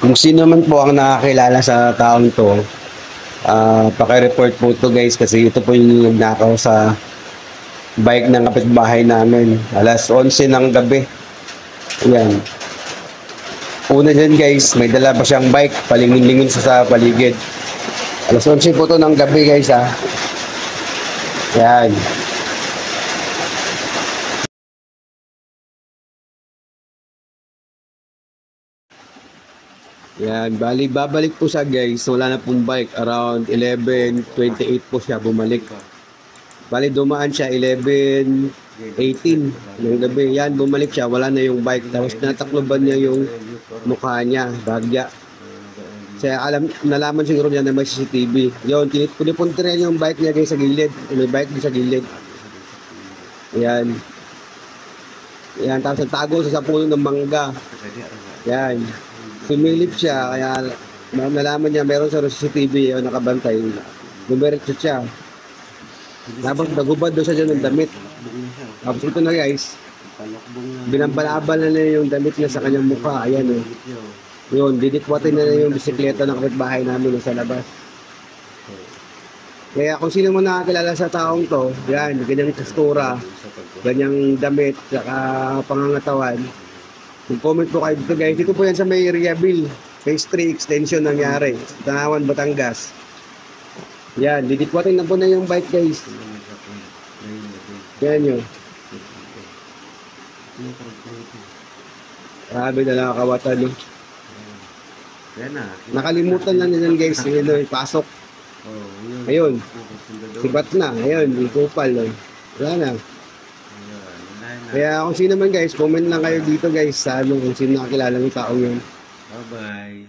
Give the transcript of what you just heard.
Kung sino man po ang nakakilala sa taong to, paki-report po to guys kasi ito po yung nagnakaw sa bike ng kapitbahay namin. Alas 11 ng gabi. Ayan. Una dyan guys, may dala pa siyang bike, palingon-lingon sa paligid. Alas 11 po to ng gabi guys ha. Ayan. Yan, bali babalik po siya guys. Wala na pong bike. Around 11:28 po siya bumalik. Bali dumaan siya 11:18 ng gabi. Yan, bumalik siya. Wala na yung bike. Tapos natakloban niya yung mukha niya, bagya. Kasi nalaman siguro niya na may CCTV. Yun, pinipuntiran yung bike niya guys sa gilid. May bike din sa gilid. Yan. Yan, tapos nagtago sa puno ng mangga. Yan. Sumilip siya, kaya nalaman niya meron sa CCTV o nakabantay. Dumiretso siya. Tapos nagubad doon siya dyan ng damit. Tapos ito na guys, binambalabal na niya yung damit niya sa kanyang mukha. Ayan o. Yun, didikwatin na yung bisikleta ng kapitbahay namin sa labas. Kaya kung sino mo nakakilala sa taong to, yan, ganyang testura, ganyang damit, saka pangangatawan, comment po kayo dito guys. Dito po yan sa may area bill. Phase 3 extension nangyari. Tanawan, Batangas. Yan, didikwatin na po na yung bike guys. Yan yun. Grabe na nakakawatan no. Nakalimutan lang nila guys. Yun, pasok. Ayun. Sibat na. Ayun, ikupal. Wala na. Kaya kung sino man guys, comment lang kayo dito guys sa kung sino nakakilala ng taong yun. Bye-bye.